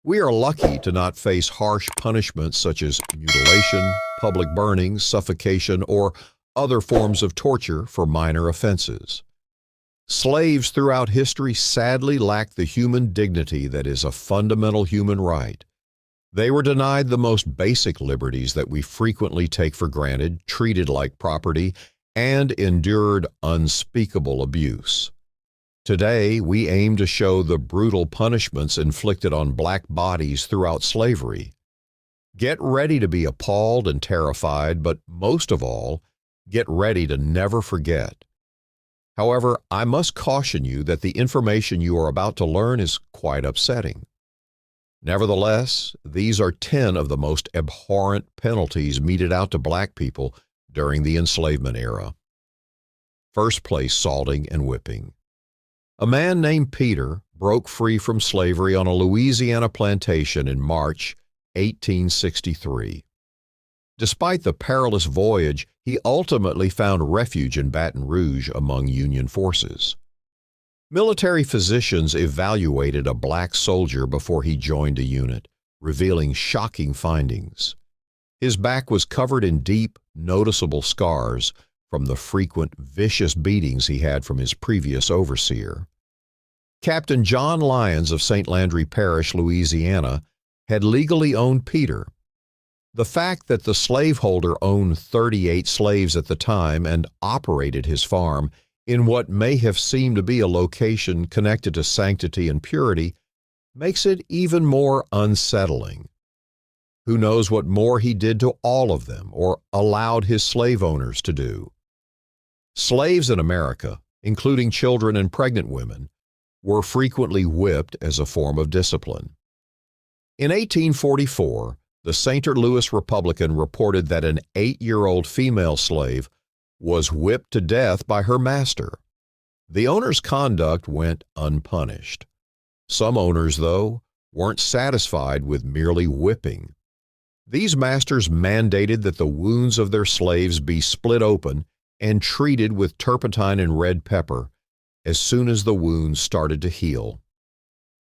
We are lucky to not face harsh punishments such as mutilation, public burning, suffocation, or other forms of torture for minor offenses. Slaves throughout history sadly lacked the human dignity that is a fundamental human right. They were denied the most basic liberties that we frequently take for granted, treated like property, and endured unspeakable abuse. Today, we aim to show the brutal punishments inflicted on black bodies throughout slavery. Get ready to be appalled and terrified, but most of all, get ready to never forget. However, I must caution you that the information you are about to learn is quite upsetting. Nevertheless, these are 10 of the most abhorrent penalties meted out to black people during the enslavement era. First place, salting and whipping. A man named Peter broke free from slavery on a Louisiana plantation in March 1863. Despite the perilous voyage, he ultimately found refuge in Baton Rouge among Union forces. Military physicians evaluated a black soldier before he joined a unit, revealing shocking findings. His back was covered in deep, noticeable scars from the frequent vicious beatings he had from his previous overseer. Captain John Lyons of St. Landry Parish, Louisiana, had legally owned Peter. The fact that the slaveholder owned 38 slaves at the time and operated his farm in what may have seemed to be a location connected to sanctity and purity makes it even more unsettling. Who knows what more he did to all of them or allowed his slave owners to do? Slaves in America, including children and pregnant women, were frequently whipped as a form of discipline. In 1844, the St. Louis Republican reported that an 8-year-old female slave was whipped to death by her master. The owner's conduct went unpunished. Some owners, though, weren't satisfied with merely whipping. These masters mandated that the wounds of their slaves be split open and treated with turpentine and red pepper as soon as the wounds started to heal.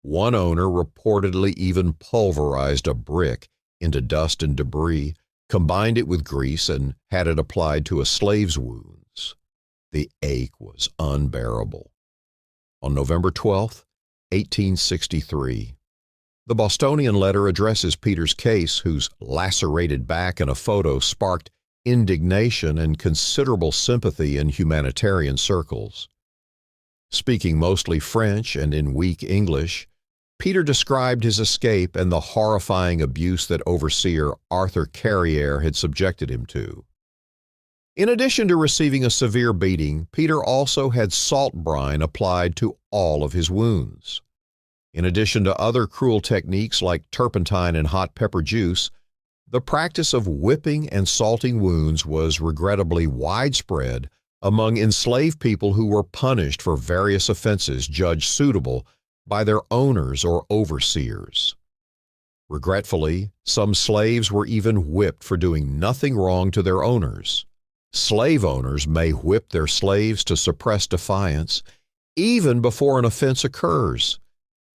One owner reportedly even pulverized a brick into dust and debris, combined it with grease, and had it applied to a slave's wounds. The ache was unbearable. On November 12, 1863, the Bostonian letter addresses Peter's case, whose lacerated back and a photo sparked indignation and considerable sympathy in humanitarian circles. Speaking mostly French and in weak English, Peter described his escape and the horrifying abuse that overseer Arthur Carriere had subjected him to. In addition to receiving a severe beating, Peter also had salt brine applied to all of his wounds. In addition to other cruel techniques like turpentine and hot pepper juice, the practice of whipping and salting wounds was regrettably widespread among enslaved people who were punished for various offenses judged suitable by their owners or overseers. Regretfully, some slaves were even whipped for doing nothing wrong to their owners. Slave owners may whip their slaves to suppress defiance, even before an offense occurs.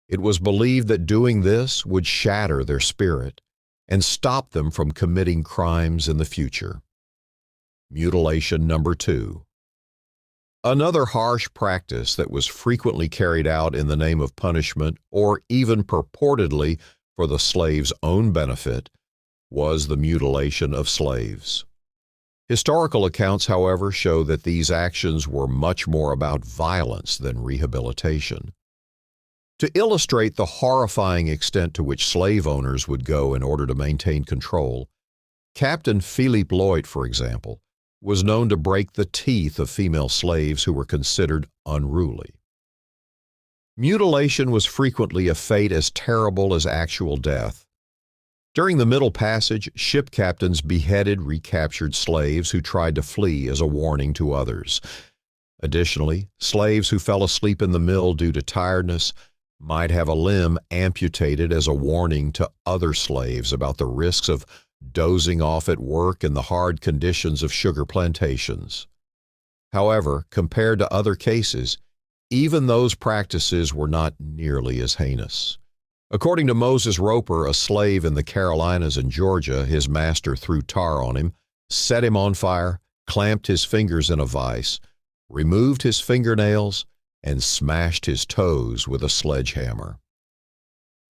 It was believed that doing this would shatter their spirit and stop them from committing crimes in the future. Mutilation number 2. Another harsh practice that was frequently carried out in the name of punishment or even purportedly for the slave's own benefit was the mutilation of slaves. Historical accounts, however, show that these actions were much more about violence than rehabilitation. To illustrate the horrifying extent to which slave owners would go in order to maintain control, Captain Philippe Loit, for example, was known to break the teeth of female slaves who were considered unruly. Mutilation was frequently a fate as terrible as actual death. During the Middle Passage, ship captains beheaded recaptured slaves who tried to flee as a warning to others. Additionally, slaves who fell asleep in the mill due to tiredness might have a limb amputated as a warning to other slaves about the risks of dozing off at work in the hard conditions of sugar plantations. However, compared to other cases, even those practices were not nearly as heinous. According to Moses Roper, a slave in the Carolinas and Georgia, his master threw tar on him, set him on fire, clamped his fingers in a vise, removed his fingernails, and smashed his toes with a sledgehammer.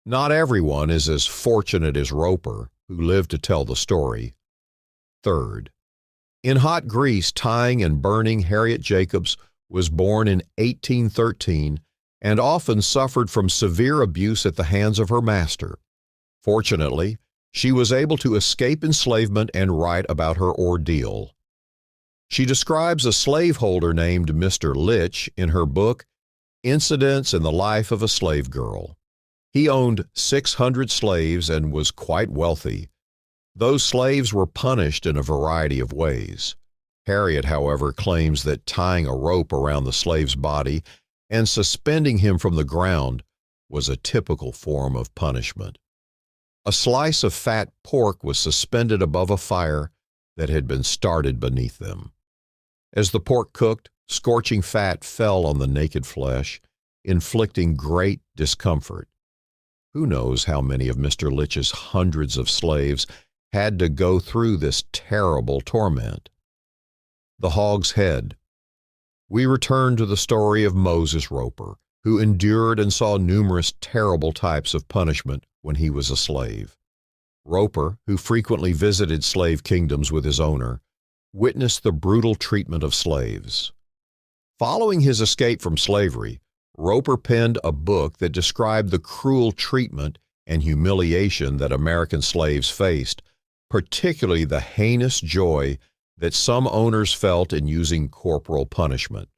Not everyone is as fortunate as Roper, who lived to tell the story. Third, in hot grease, tying and burning Harriet Jacobs was born in 1813 and often suffered from severe abuse at the hands of her master. Fortunately, she was able to escape enslavement and write about her ordeal. She describes a slaveholder named Mr. Litch in her book, Incidents in the Life of a Slave Girl. He owned 600 slaves and was quite wealthy. Those slaves were punished in a variety of ways. Harriet, however, claims that tying a rope around the slave's body and suspending him from the ground was a typical form of punishment. A slice of fat pork was suspended above a fire that had been started beneath them. As the pork cooked, scorching fat fell on the naked flesh, inflicting great discomfort. Who knows how many of Mr. Litch's hundreds of slaves had to go through this terrible torment? The hog's head. We return to the story of Moses Roper, who endured and saw numerous terrible types of punishment when he was a slave. Roper, who frequently visited slave kingdoms with his owner, witnessed the brutal treatment of slaves. Following his escape from slavery, Roper penned a book that described the cruel treatment and humiliation that American slaves faced, particularly the heinous joy that some owners felt in using corporal punishment.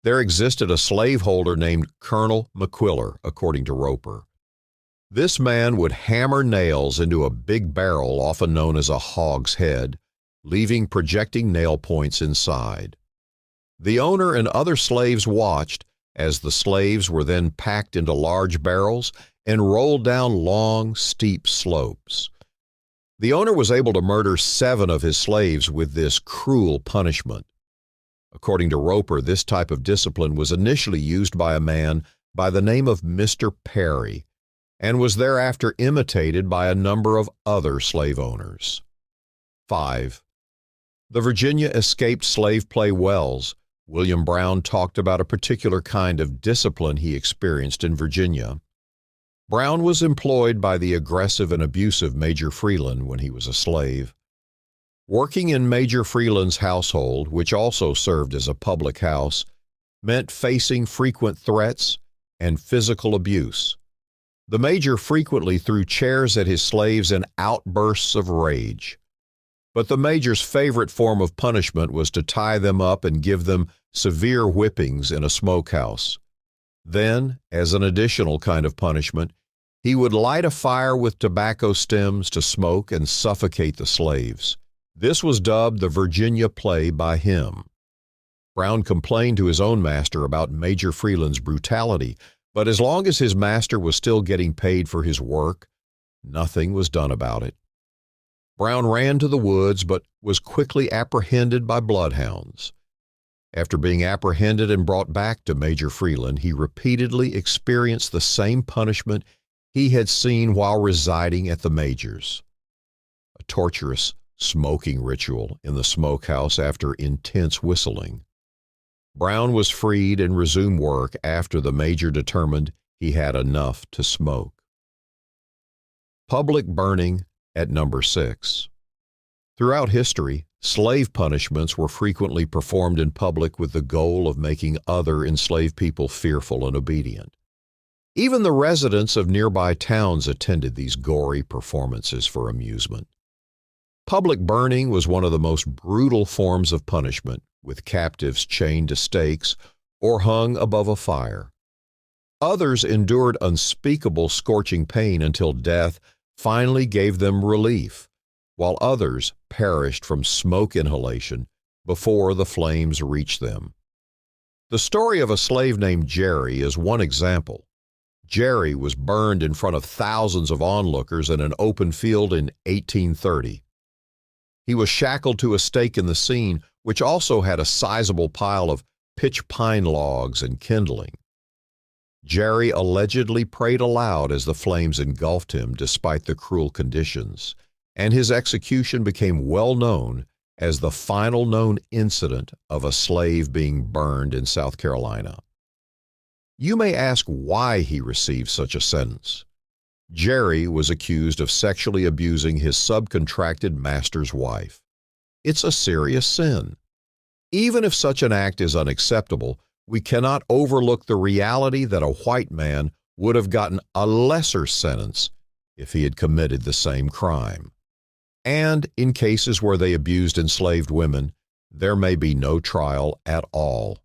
There existed a slaveholder named Colonel McQuiller, according to Roper. This man would hammer nails into a big barrel, often known as a hog's head, leaving projecting nail points inside. The owner and other slaves watched as the slaves were then packed into large barrels and rolled down long, steep slopes. The owner was able to murder 7 of his slaves with this cruel punishment. According to Roper, this type of discipline was initially used by a man by the name of Mr. Perry and was thereafter imitated by a number of other slave owners. 5. The Virginia escaped slave play Wells, William Brown talked about a particular kind of discipline he experienced in Virginia. Brown was employed by the aggressive and abusive Major Freeland when he was a slave. Working in Major Freeland's household, which also served as a public house, meant facing frequent threats and physical abuse. The Major frequently threw chairs at his slaves in outbursts of rage. But the Major's favorite form of punishment was to tie them up and give them severe whippings in a smokehouse. Then, as an additional kind of punishment, he would light a fire with tobacco stems to smoke and suffocate the slaves. This was dubbed the Virginia play by him. Brown complained to his own master about Major Freeland's brutality, but as long as his master was still getting paid for his work, nothing was done about it. Brown ran to the woods but was quickly apprehended by bloodhounds. After being apprehended and brought back to Major Freeland, he repeatedly experienced the same punishment he had seen while residing at the Major's. A torturous smoking ritual in the smokehouse after intense whistling. Brown was freed and resumed work after the Major determined he had enough to smoke. Public burning at number 6. Throughout history, slave punishments were frequently performed in public with the goal of making other enslaved people fearful and obedient. Even the residents of nearby towns attended these gory performances for amusement. Public burning was one of the most brutal forms of punishment, with captives chained to stakes or hung above a fire. Others endured unspeakable scorching pain until death finally gave them relief, while others perished from smoke inhalation before the flames reached them. The story of a slave named Jerry is one example. Jerry was burned in front of thousands of onlookers in an open field in 1830. He was shackled to a stake in the scene, which also had a sizable pile of pitch pine logs and kindling. Jerry allegedly prayed aloud as the flames engulfed him despite the cruel conditions, and his execution became well known as the final known incident of a slave being burned in South Carolina. You may ask why he received such a sentence. Jerry was accused of sexually abusing his subcontracted master's wife. It's a serious sin. Even if such an act is unacceptable, we cannot overlook the reality that a white man would have gotten a lesser sentence if he had committed the same crime. And in cases where they abused enslaved women, there may be no trial at all.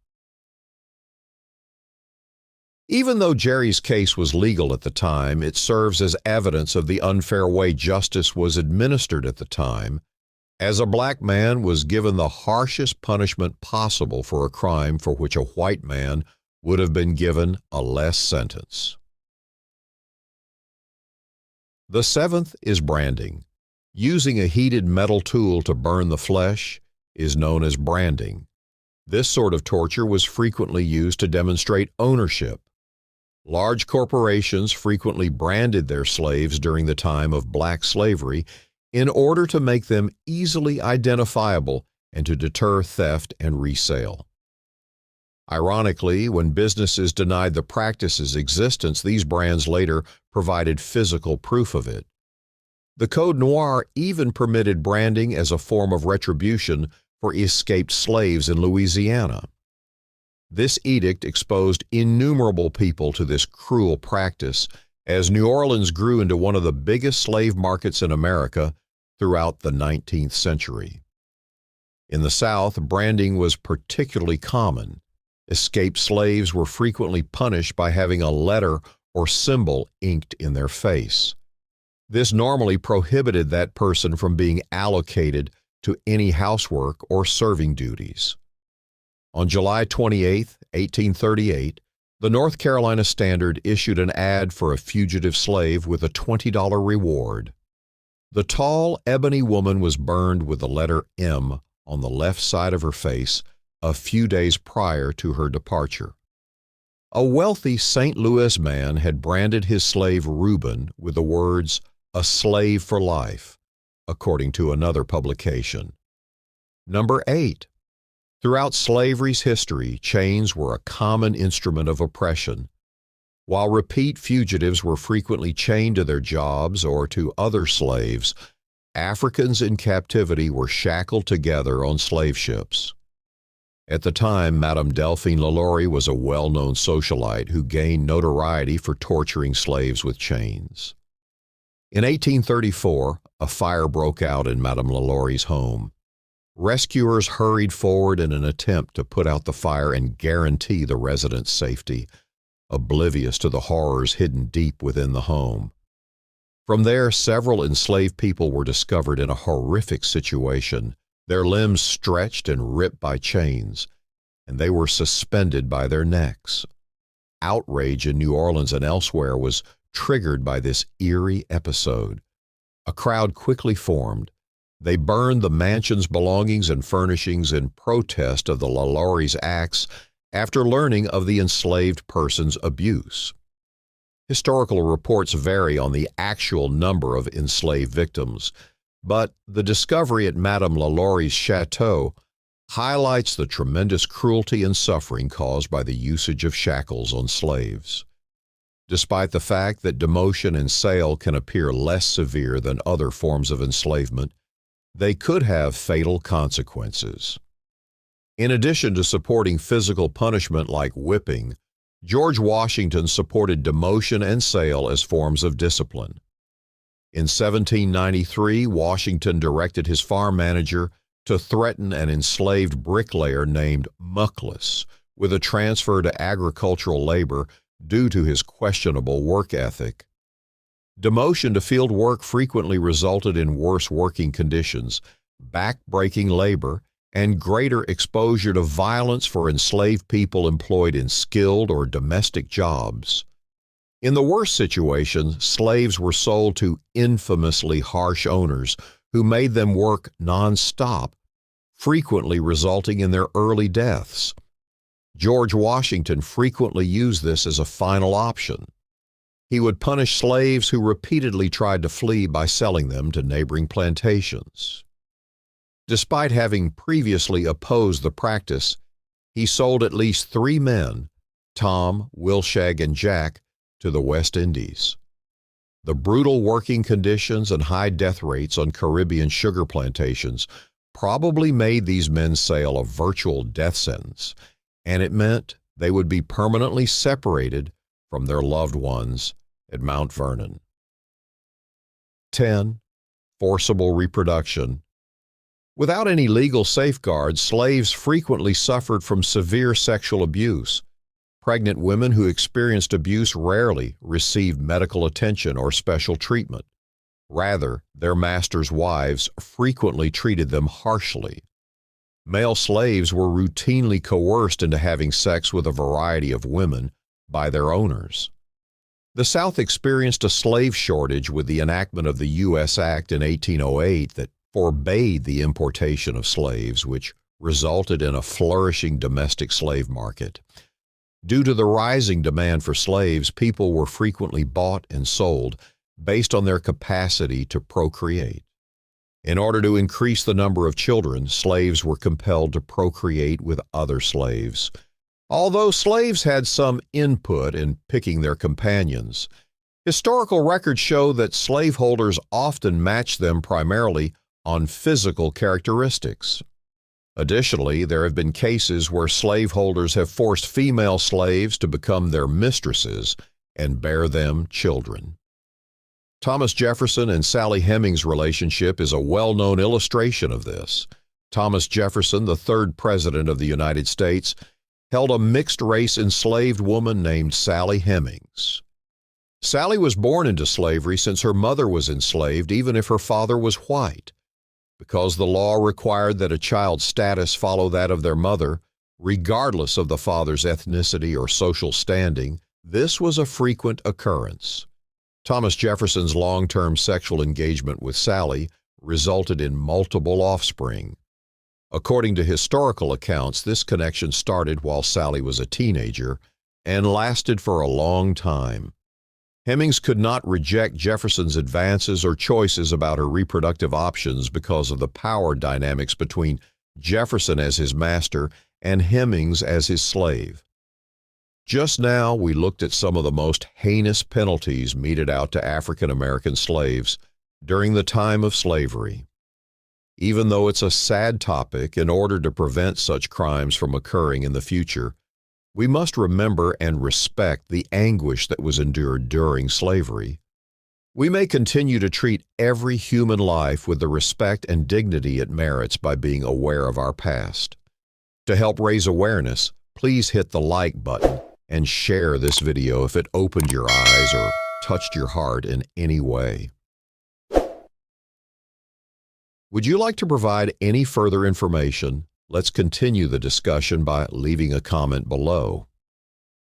Even though Jerry's case was legal at the time, it serves as evidence of the unfair way justice was administered at the time, as a black man was given the harshest punishment possible for a crime for which a white man would have been given a less sentence. The seventh is branding. Using a heated metal tool to burn the flesh is known as branding. This sort of torture was frequently used to demonstrate ownership. Large corporations frequently branded their slaves during the time of black slavery in order to make them easily identifiable and to deter theft and resale. Ironically, when businesses denied the practice's existence, these brands later provided physical proof of it. The Code Noir even permitted branding as a form of retribution for escaped slaves in Louisiana. This edict exposed innumerable people to this cruel practice as New Orleans grew into one of the biggest slave markets in America throughout the 19th century. In the South, branding was particularly common. Escaped slaves were frequently punished by having a letter or symbol inked in their face. This normally prohibited that person from being allocated to any housework or serving duties. On July 28, 1838, the North Carolina Standard issued an ad for a fugitive slave with a $20 reward. The tall, ebony woman was burned with the letter M on the left side of her face a few days prior to her departure. A wealthy St. Louis man had branded his slave Reuben with the words, "A slave for life," according to another publication. Number 8. Throughout slavery's history, chains were a common instrument of oppression. While repeat fugitives were frequently chained to their jobs or to other slaves, Africans in captivity were shackled together on slave ships. At the time, Madame Delphine LaLaurie was a well-known socialite who gained notoriety for torturing slaves with chains. In 1834, a fire broke out in Madame LaLaurie's home. Rescuers hurried forward in an attempt to put out the fire and guarantee the residents' safety, oblivious to the horrors hidden deep within the home. From there, several enslaved people were discovered in a horrific situation, their limbs stretched and ripped by chains, and they were suspended by their necks. Outrage in New Orleans and elsewhere was triggered by this eerie episode. A crowd quickly formed. They burned the mansion's belongings and furnishings in protest of the LaLaurie's acts after learning of the enslaved person's abuse. Historical reports vary on the actual number of enslaved victims, but the discovery at Madame LaLaurie's chateau highlights the tremendous cruelty and suffering caused by the usage of shackles on slaves. Despite the fact that demotion and sale can appear less severe than other forms of enslavement, they could have fatal consequences. In addition to supporting physical punishment like whipping, George Washington supported demotion and sale as forms of discipline. In 1793, Washington directed his farm manager to threaten an enslaved bricklayer named Muckless with a transfer to agricultural labor due to his questionable work ethic. Demotion to field work frequently resulted in worse working conditions, back-breaking labor, and greater exposure to violence for enslaved people employed in skilled or domestic jobs. In the worst situations, slaves were sold to infamously harsh owners who made them work non-stop, frequently resulting in their early deaths. George Washington frequently used this as a final option. He would punish slaves who repeatedly tried to flee by selling them to neighboring plantations. Despite having previously opposed the practice, he sold at least 3 men, Tom, Wilshag, and Jack, to the West Indies. The brutal working conditions and high death rates on Caribbean sugar plantations probably made these men's sale a virtual death sentence, and it meant they would be permanently separated from their loved ones at Mount Vernon. 10. Forcible reproduction. Without any legal safeguards, slaves frequently suffered from severe sexual abuse. Pregnant women who experienced abuse rarely received medical attention or special treatment. Rather, their masters' wives frequently treated them harshly. Male slaves were routinely coerced into having sex with a variety of women by their owners. The South experienced a slave shortage with the enactment of the U.S. Act in 1808 that forbade the importation of slaves, which resulted in a flourishing domestic slave market. Due to the rising demand for slaves, people were frequently bought and sold based on their capacity to procreate. In order to increase the number of children, slaves were compelled to procreate with other slaves. Although slaves had some input in picking their companions, historical records show that slaveholders often matched them primarily on physical characteristics. Additionally, there have been cases where slaveholders have forced female slaves to become their mistresses and bear them children. Thomas Jefferson and Sally Hemings' relationship is a well-known illustration of this. Thomas Jefferson, the 3rd President of the United States, held a mixed-race enslaved woman named Sally Hemings. Sally was born into slavery since her mother was enslaved, even if her father was white. Because the law required that a child's status follow that of their mother, regardless of the father's ethnicity or social standing, this was a frequent occurrence. Thomas Jefferson's long-term sexual engagement with Sally resulted in multiple offspring. According to historical accounts, this connection started while Sally was a teenager and lasted for a long time. Hemings could not reject Jefferson's advances or choices about her reproductive options because of the power dynamics between Jefferson as his master and Hemings as his slave. Just now, we looked at some of the most heinous penalties meted out to African American slaves during the time of slavery. Even though it's a sad topic, in order to prevent such crimes from occurring in the future, we must remember and respect the anguish that was endured during slavery. We may continue to treat every human life with the respect and dignity it merits by being aware of our past. To help raise awareness, please hit the like button and share this video if it opened your eyes or touched your heart in any way. Would you like to provide any further information? Let's continue the discussion by leaving a comment below.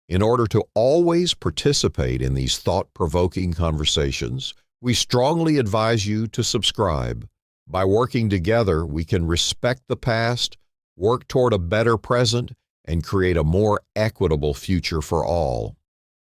In order to always participate in these thought-provoking conversations, we strongly advise you to subscribe. By working together, we can respect the past, work toward a better present, and create a more equitable future for all.